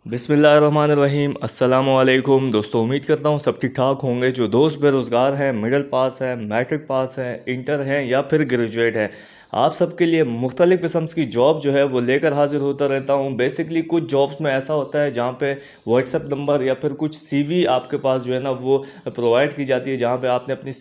बिस्मिल्लाहिर्रहमानिर्रहीम अस्सलामुअलैकुम दोस्तों, उम्मीद करता हूँ सब ठीक ठाक होंगे। जो दोस्त बेरोज़गार हैं, मिडिल पास हैं, मैट्रिक पास हैं, इंटर हैं या फिर ग्रेजुएट हैं, आप सबके लिए मुख्तलिफ़ किस्म की जॉब जो है वो लेकर हाजिर होता रहता हूँ। बेसिकली कुछ जॉब्स में ऐसा होता है जहाँ पे व्हाट्सएप नंबर या फिर कुछ सीवी आपके पास जो है ना वो प्रोवाइड की जाती है, जहाँ पे आपने अपनी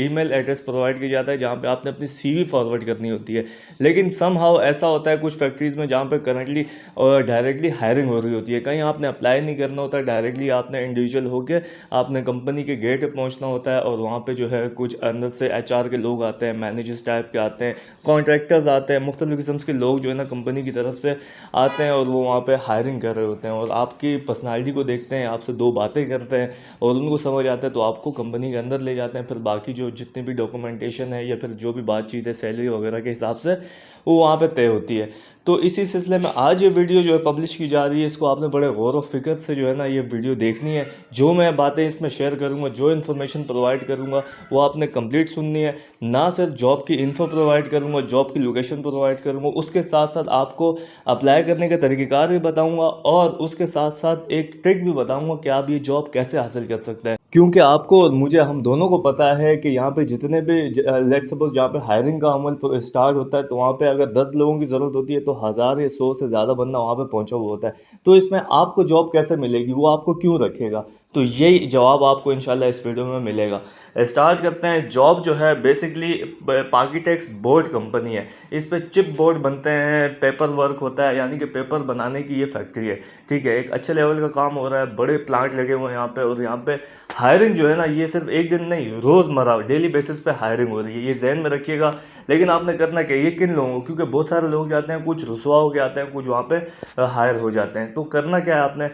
ईमेल एड्रेस प्रोवाइड किया जाता है, जहाँ पे आपने अपनी सीवी फॉरवर्ड करनी होती है। लेकिन समहाउ ऐसा होता है कुछ फैक्ट्रीज़ में जहाँ पे करंटली डायरेक्टली हायरिंग हो रही होती है। कहीं आपने अप्लाई नहीं करना होता, डायरेक्टली आपने इंडिविजुअल होकर आपने कंपनी के गेट पे पहुंचना होता है और वहाँ पे जो है कुछ अंदर से एचआर के लोग आते हैं, मैनेजर्स टाइप के आते हैं, कॉन्ट्रैक्टर्स आते हैं, मुख्तलिफ़ किस्म के लोग जो है ना कंपनी की तरफ से आते हैं और वो वहाँ पे हायरिंग कर रहे होते हैं और आपकी पर्सनालिटी को देखते हैं, आपसे दो बातें करते हैं और उनको समझ आता है तो आपको कंपनी के अंदर ले जाते हैं। फिर बाकी जो जितनी भी डॉक्यूमेंटेशन है या फिर जो भी बातचीत है सैलरी वगैरह के हिसाब से वो वहाँ पे तय होती है। तो इसी सिलसिले में आज ये वीडियो जो है पब्लिश की जा रही है, इसको आपने बड़े गौर व फिक्र से जो है ना ये वीडियो देखनी है। जो मैं बातें इसमें शेयर करूँगा, जो इन्फॉर्मेशन प्रोवाइड करूँगा वो आपने कंप्लीट सुननी है। ना सिर्फ जॉब की इन्फो प्रोवाइड करूँगा, जॉब की लोकेशन प्रोवाइड करूँगा, उसके साथ साथ आपको अप्लाई करने के तरीक़ेकार भी बताऊँगा और उसके साथ साथ एक ट्रिक भी बताऊँगा कि आप ये जॉब कैसे हासिल कर सकते हैं। क्योंकि आपको और मुझे हम दोनों को पता है कि यहाँ पे जितने भी लेट सपोज जहाँ पे हायरिंग का अमल स्टार्ट होता है तो वहाँ पे अगर 10 लोगों की ज़रूरत होती है तो 1000 या 100 से ज़्यादा बंदा वहाँ पे पहुँचा हुआ होता है। तो इसमें आपको जॉब कैसे मिलेगी, वो आपको क्यों रखेगा, तो यही जवाब आपको इंशाल्लाह इस वीडियो में मिलेगा। स्टार्ट करते हैं। जॉब जो है बेसिकली पाकीटेक्स बोर्ड कंपनी है, इस पे चिप बोर्ड बनते हैं, पेपर वर्क होता है, यानी कि पेपर बनाने की ये फैक्ट्री है। ठीक है, एक अच्छे लेवल का काम हो रहा है, बड़े प्लांट लगे हुए हैं यहाँ पे और यहाँ पे हायरिंग जो है ना ये सिर्फ एक दिन नहीं, रोज़मर्रा डेली बेसिस पे हायरिंग हो रही है, ये जहन में रखिएगा। लेकिन आपने करना क्या, ये किन लोगों को, क्योंकि बहुत सारे लोग जाते हैं, कुछ रुसवा हो के आते हैं, कुछ वहाँ पे हायर हो जाते हैं। तो करना क्या है आपने,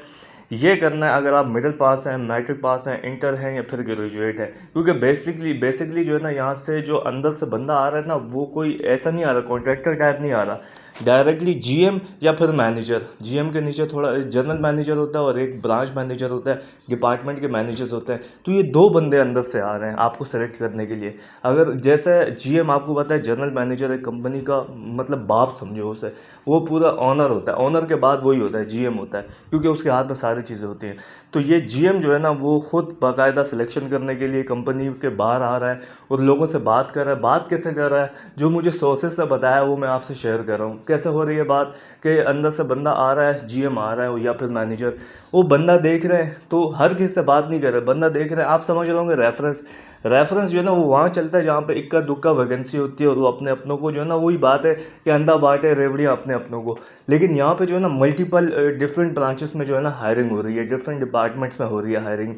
ये करना है अगर आप मिडिल पास हैं, मैट्रिक पास हैं, इंटर हैं या फिर ग्रेजुएट हैं। क्योंकि बेसिकली जो है ना यहाँ से जो अंदर से बंदा आ रहा है ना वो कोई ऐसा नहीं आ रहा, कॉन्ट्रैक्टर टाइप नहीं आ रहा, डायरेक्टली जीएम या फिर मैनेजर। जीएम के नीचे थोड़ा जनरल मैनेजर होता है और एक ब्रांच मैनेजर होता है, डिपार्टमेंट के मैनेजर्स होते हैं। तो ये दो बंदे अंदर से आ रहे हैं आपको सेलेक्ट करने के लिए। अगर जैसे जीएम आपको पता है जनरल मैनेजर है कंपनी का, मतलब बाप समझो उसे, वो पूरा ऑनर होता है, ऑनर के बाद वही होता है जीएम होता है, क्योंकि उसके हाथ में सारी चीज़ें होती हैं। तो ये जीएम जो है ना वो खुद बाकायदा सिलेक्शन करने के लिए कंपनी के बाहर आ रहा है और लोगों से बात कर रहा है। बात कैसे कर रहा है, जो मुझे सोर्सेज से बताया वो मैं आपसे शेयर कर रहा हूँ। कैसे हो रही है बात कि अंदर से बंदा आ रहा है, जीएम आ रहा है या फिर मैनेजर, वो बंदा देख रहे हैं तो हर किसी से बात नहीं कर रहे, बंदा देख रहे हैं, आप समझ रहे होंगे रेफरेंस जो है ना वो वहाँ चलता है जहाँ पे इक्का दुक्का वैकेंसी होती है और वो अपने अपनों को जो है ना, वही बात है कि अंधा बांटे रेवड़ियाँ अपने अपनों को। लेकिन यहाँ पे जो है ना मल्टीपल डिफरेंट ब्रांचेस में जो है ना हायरिंग हो रही है, डिफरेंट डिपार्टमेंट्स में हो रही है हायरिंग।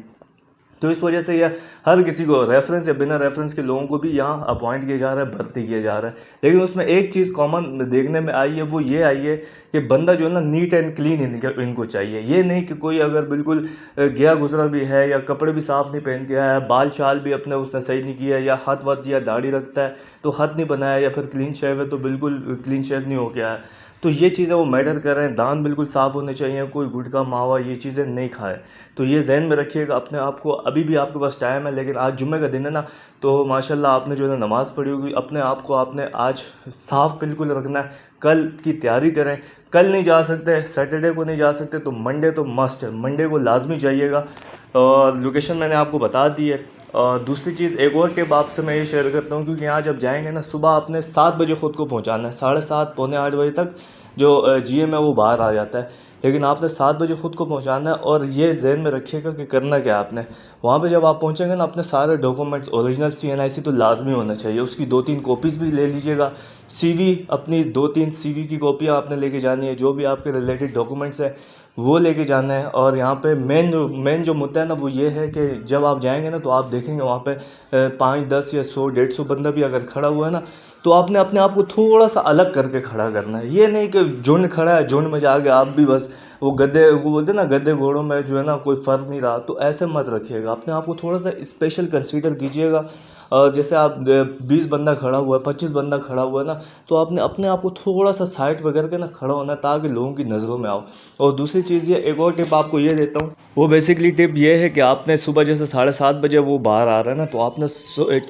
तो इस वजह से यह हर किसी को रेफरेंस या बिना रेफरेंस के लोगों को भी यहाँ अपॉइंट किया जा रहा है, भर्ती किया जा रहा है। लेकिन उसमें एक चीज़ कॉमन देखने में आई है, वो ये आई है कि बंदा जो है ना नीट एंड क्लीन इनको चाहिए। ये नहीं कि कोई अगर बिल्कुल गया गुजरा भी है या कपड़े भी साफ़ नहीं पहन के आया है, बाल शाल भी अपने उसने सही नहीं किया या हाथ वाथ या दाढ़ी रखता है तो हाथ नहीं बनाया, या फिर क्लीन शेव है तो बिल्कुल क्लीन शेव नहीं हो गया है। तो ये चीज़ें वो मैटर कर रहे हैं। दांत बिल्कुल साफ़ होने चाहिए, कोई गुटखा मावा ये चीज़ें नहीं खाए। तो ये जहन में रखिएगा अपने आप को। अभी भी आपके पास टाइम है, लेकिन आज जुम्मे का दिन है ना, तो माशाल्लाह आपने जो है ना नमाज़ पढ़ी होगी, अपने आप को आपने आज साफ़ बिल्कुल रखना है। कल की तैयारी करें, कल नहीं जा सकते, सैटरडे को नहीं जा सकते तो मंडे तो मस्ट है, मंडे को लाजमी जाइएगा। और लोकेशन मैंने आपको बता दी है। और दूसरी चीज़ एक और टिप आपसे मैं ये शेयर करता हूँ, क्योंकि यहाँ जब जाएंगे ना सुबह आपने 7 बजे ख़ुद को पहुँचाना है, 7:30 पौने 8 बजे तक जो जीएम है वो बाहर आ जाता है, लेकिन आपने 7 बजे ख़ुद को पहुंचाना है। और ये जहन में रखिएगा कि करना क्या आपने वहाँ पे जब आप पहुंचेंगे ना, अपने सारे डॉक्यूमेंट्स ओरिजिनल CNIC तो लाजमी होना चाहिए, उसकी 2-3 कॉपीज़ भी ले लीजिएगा। सीवी अपनी 2-3 सीवी की कॉपियाँ आपने लेके जानी है, जो भी आपके रिलेटेड डॉक्यूमेंट्स हैं वो लेके जाना है। और यहाँ पे मेन जो मुद्दा है ना वो ये है कि जब आप जाएंगे ना तो आप देखेंगे वहाँ पे 5-10 या 100-150 बंदा भी अगर खड़ा हुआ है ना, तो आपने अपने आप को थोड़ा सा अलग करके खड़ा करना है। ये नहीं कि झुंड खड़ा है, झुंड में जाके आप भी बस वो गधे, वो बोलते हैं ना गधे घोड़ों में जो है ना कोई फ़र्क नहीं रहा, तो ऐसे मत रखिएगा। अपने आप को थोड़ा सा स्पेशल कंसीडर कीजिएगा। और जैसे आप 20 बंदा खड़ा हुआ है, 25 बंदा खड़ा हुआ है ना, तो आपने अपने आप को थोड़ा सा साइड पर करके ना खड़ा होना है ताकि लोगों की नज़रों में आओ। और दूसरी चीज़ ये, एक और टिप आपको ये देता हूँ, वो बेसिकली टिप ये है कि आपने सुबह जैसे 7:30 बजे वो बाहर आ रहा है ना, तो आपने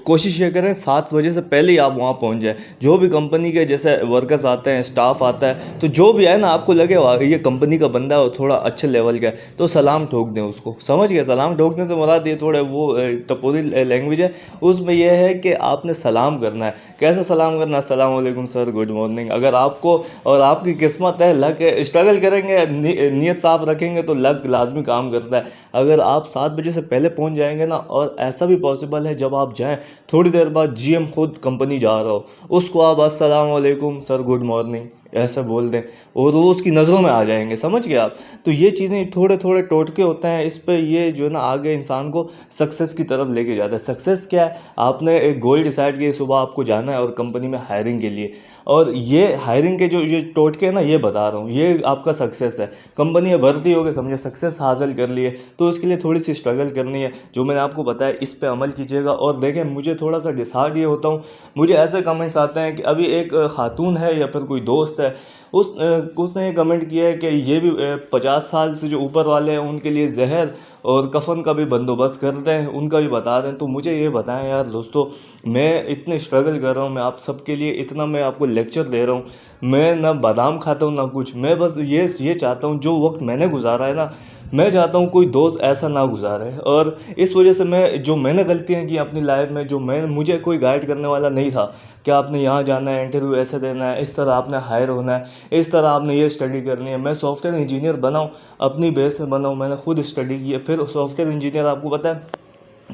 कोशिश ये करें 7 बजे से पहले ही आप वहाँ पहुँच जाए। जो भी कंपनी के जैसे वर्कर्स आते हैं, स्टाफ आता है, तो जो भी है ना, आपको लगे ये कंपनी का बंदा है और थोड़ा अच्छे लेवल का है, तो सलाम ठोक दें उसको। समझ गए? सलाम ठोकने से मुराद ये थोड़े वो टपोरी लैंग्वेज है, उसमें यह है कि आपने सलाम करना है। कैसे सलाम करना है? अस्सलाम वालेकुम सर, गुड मॉर्निंग। अगर आपको और आपकी किस्मत है, लक है, स्ट्रगल करेंगे, नीयत साफ रखेंगे तो लक लाजमी काम करता है। अगर आप 7 बजे से पहले पहुंच जाएंगे ना, और ऐसा भी पॉसिबल है जब आप जाएं थोड़ी देर बाद जीएम खुद कंपनी जा रहा हो, उसको आप अस्सलाम वालेकुम सर, गुड मॉर्निंग ऐसा बोल दें और वो उसकी नज़रों में आ जाएंगे। समझ गए आप? तो ये चीज़ें थोड़े थोड़े टोटके होते हैं, इस पे ये जो है ना आगे इंसान को सक्सेस की तरफ लेके जाता है। सक्सेस क्या है? आपने एक गोल डिसाइड किया, सुबह आपको जाना है और कंपनी में हायरिंग के लिए, और ये हायरिंग के जो ये टोटके हैं ना, ये बता रहा हूँ, ये आपका सक्सेस है। कंपनी में भर्ती हो गए, समझे सक्सेस हासिल कर लिए, तो इसके लिए थोड़ी सी स्ट्रगल करनी है। जो मैंने आपको बताया इस पे अमल कीजिएगा। और देखें, मुझे थोड़ा सा डिसहार्ड ये होता हूँ, मुझे ऐसे कमेंट्स आते हैं कि अभी एक खातून है या फिर कोई दोस्त है, उसने ये कमेंट किया है कि ये भी 50 साल से जो ऊपर वाले हैं उनके लिए जहर और कफन का भी बंदोबस्त करते हैं, उनका भी बता रहे हैं। तो मुझे ये बताएं यार दोस्तों, मैं इतने स्ट्रगल कर रहा हूँ, मैं आप सबके लिए इतना मैं आपको लेक्चर दे रहा हूँ, मैं ना बादाम खाता हूँ ना कुछ, मैं बस ये चाहता हूँ जो वक्त मैंने गुजारा है ना, मैं चाहता हूँ कोई दोस्त ऐसा ना गुजारे। और इस वजह से मैंने गलतियाँ की अपनी लाइफ में, मुझे कोई गाइड करने वाला नहीं था कि आपने यहाँ जाना है, इंटरव्यू ऐसे देना है, इस तरह आपने हायर होना है, इस तरह आपने ये स्टडी करनी है। मैं सॉफ्टवेयर इंजीनियर बनाऊँ, अपनी बेस में बनाऊँ, मैंने खुद स्टडी की है। फिर सॉफ्टवेयर इंजीनियर आपको पता है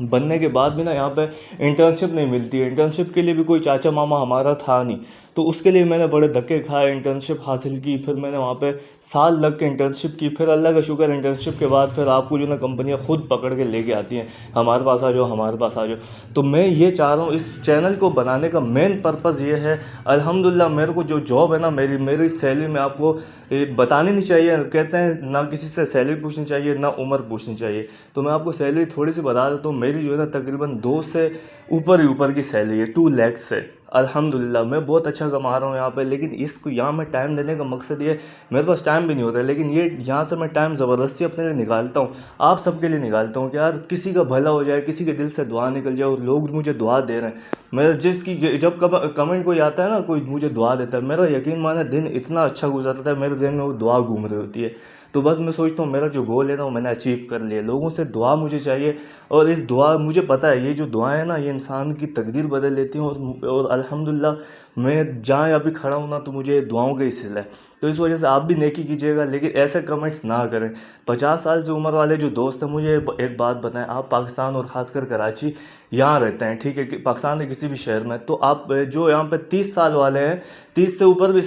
बनने के बाद भी ना यहाँ पे इंटर्नशिप नहीं मिलती है। इंटर्नशिप के लिए भी कोई चाचा मामा हमारा था नहीं, तो उसके लिए मैंने बड़े धक्के खाए, इंटर्नशिप हासिल की, फिर मैंने वहाँ पे साल लग के इंटर्नशिप की। फिर अल्लाह का शुक्र, इंटर्नशिप के बाद फिर आपको जो ना कंपनियाँ खुद पकड़ के लेके आती हैं, हमारे पास आ जाओ, हमारे पास आ जाओ। तो मैं ये चाह रहा हूँ, इस चैनल को बनाने का मेन पर्पज़ ये है। अल्हम्दुलिल्लाह मेरे को जो जॉब है ना, मेरी सैलरी में आपको बतानी नहीं चाहिए। कहते हैं ना किसी से सैलरी पूछनी चाहिए ना उम्र पूछनी चाहिए, तो मैं आपको सैलरी थोड़ी सी बता देता हूँ। मेरी जो है ना तकरीबन 2 से ऊपर की सैलरी है, 2 लाख से। अल्हम्दुलिल्लाह मैं बहुत अच्छा कमा रहा हूँ यहाँ पे, लेकिन इसको यहाँ मैं टाइम देने का मकसद ये, मेरे पास टाइम भी नहीं होता है, लेकिन ये यहाँ से मैं टाइम ज़बरदस्ती अपने लिए निकालता हूँ, आप सबके लिए निकालता हूँ कि यार किसी का भला हो जाए, किसी के दिल से दुआ निकल जाए। और लोग मुझे दुआ दे रहे हैं, मैं जब कमेंट कोई आता है ना, कोई मुझे दुआ देता है, मेरा यकीन माने दिन इतना अच्छा गुजरता है, मेरे जहन में वो दुआ घूम रही होती है। तो बस मैं सोचता हूँ मेरा जो गोल है ना वो मैंने अचीव कर लिया। लोगों से दुआ मुझे चाहिए, और इस दुआ मुझे पता है ये जो दुआएं हैं ना, ये इंसान की तकदीर बदल लेती हैं। और अल्हम्दुलिल्लाह मैं जहाँ अभी खड़ा हूँ ना, तो मुझे दुआओं का ही सिला है। तो इस वजह से आप भी नेकी कीजिएगा, लेकिन ऐसे कमेंट्स ना करें। 50 साल से उम्र वाले जो दोस्त हैं, मुझे एक बात बताएं, आप पाकिस्तान और ख़ासकर कराची यहाँ रहते हैं, ठीक है, कि पाकिस्तान के किसी भी शहर में, तो आप जो यहाँ पे 30 साल वाले हैं, 30 से ऊपर भी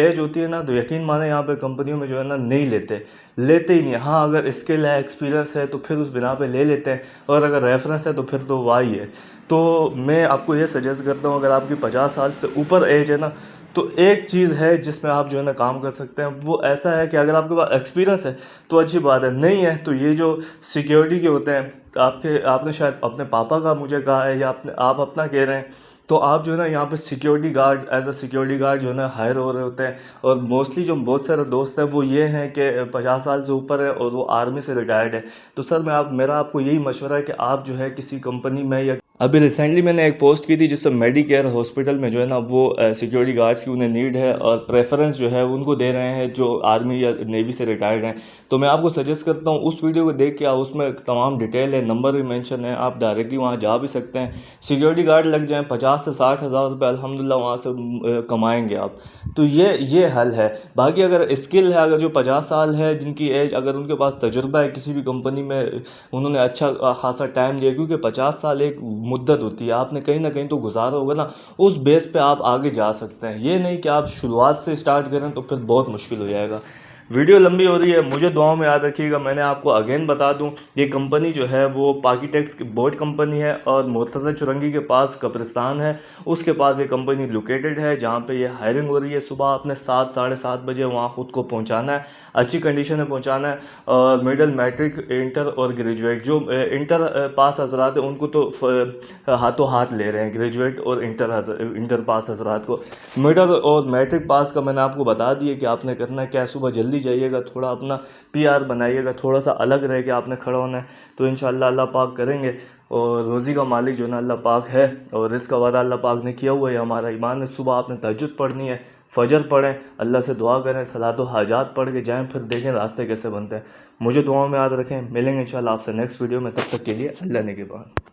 एज होती है ना, तो यकीन माने यहाँ पे कंपनियों में जो है ना नहीं लेते ही नहीं। हाँ, अगर स्किल है, एक्सपीरियंस है, तो फिर उस बिना पे ले लेते हैं, और अगर रेफरेंस है तो फिर तो वाह ही है। तो मैं आपको ये सजेस्ट करता हूँ, अगर आपकी 50 साल से ऊपर एज है ना, तो एक चीज़ है जिसमें आप जो है ना काम कर सकते हैं, वो ऐसा है कि अगर आपके पास एक्सपीरियंस है तो अच्छी बात है, नहीं है तो ये जो सिक्योरिटी के होते हैं, आपने शायद अपने पापा का मुझे कहा है, या आप अपना कह रहे हैं, तो आप जो है ना यहाँ पे security guard, as a security guard जो है ना हायर हो रहे होते हैं। और मोस्टली जो बहुत सारे दोस्त हैं वो ये हैं कि 50 साल से ऊपर है और वो आर्मी से रिटायर्ड है। तो सर मेरा आपको यही मशवरा है कि आप जो है किसी कंपनी में, या अभी रिसेंटली मैंने एक पोस्ट की थी जिसमें मेडिकेयर हॉस्पिटल में जो है ना वो सिक्योरिटी गार्ड्स की उन्हें नीड है, और प्रेफरेंस जो है उनको दे रहे हैं जो आर्मी या नेवी से रिटायर्ड हैं। तो मैं आपको सजेस्ट करता हूँ उस वीडियो को देख के आओ, उसमें तमाम डिटेल है, नंबर भी मेंशन है, आप डायरेक्टली वहाँ जा भी सकते हैं। सिक्योरिटी गार्ड लग जाएँ, 50 से 60 हज़ार रुपये अल्हम्दुलिल्लाह वहाँ से कमाएंगे आप। तो ये हल है। बाकी अगर स्किल है, अगर जो 50 साल है जिनकी एज, अगर उनके पास तजुर्बा है किसी भी कंपनी में, उन्होंने अच्छा खासा टाइम दिया, क्योंकि 50 साल एक मुद्दत होती है, आपने कहीं ना कहीं तो गुजारा होगा ना, उस बेस पे आप आगे जा सकते हैं। ये नहीं कि आप शुरुआत से स्टार्ट करें तो फिर बहुत मुश्किल हो जाएगा। वीडियो लंबी हो रही है, मुझे दुआओं में याद रखिएगा। मैंने आपको अगेन बता दूं, ये कंपनी जो है वो पाकीटेक्स की बोर्ड कंपनी है और मुर्तज़ा चुरंगी के पास कब्रिस्तान है, उसके पास ये कंपनी लोकेटेड है जहाँ पे ये हायरिंग हो रही है। सुबह आपने 7 साढ़े 7 बजे वहाँ ख़ुद को पहुँचाना है, अच्छी कंडीशन में पहुँचाना है। और मिडिल, मैट्रिक, इंटर और ग्रेजुएट, जो इंटर पास हजरात हैं उनको तो हाथों हाथ ले रहे हैं, ग्रेजुएट और इंटर पास हजरात को। मिडिल और मैट्रिक पास का मैंने आपको बता दिया कि आपने करना क्या है। सुबह जल्दी जाइएगा, थोड़ा अपना पीआर बनाइएगा, थोड़ा सा अलग रह के आपने खड़ा होना है, तो इंशाल्लाह अल्लाह पाक करेंगे। और रोज़ी का मालिक जो ना अल्लाह पाक है, और रिज़्क़ का वादा अल्लाह पाक ने किया हुआ है, हमारा ईमान है। सुबह आपने तहज्जुद पढ़नी है, फजर पढ़ें, अल्लाह से दुआ करें, सलात व हाजात पढ़ के जाएँ, फिर देखें रास्ते कैसे बनते हैं। मुझे दुआओं में याद रखें, मिलेंगे इंशाल्लाह आपसे नेक्स्ट वीडियो में। तब तक के लिए अल्लाह ने के बाद।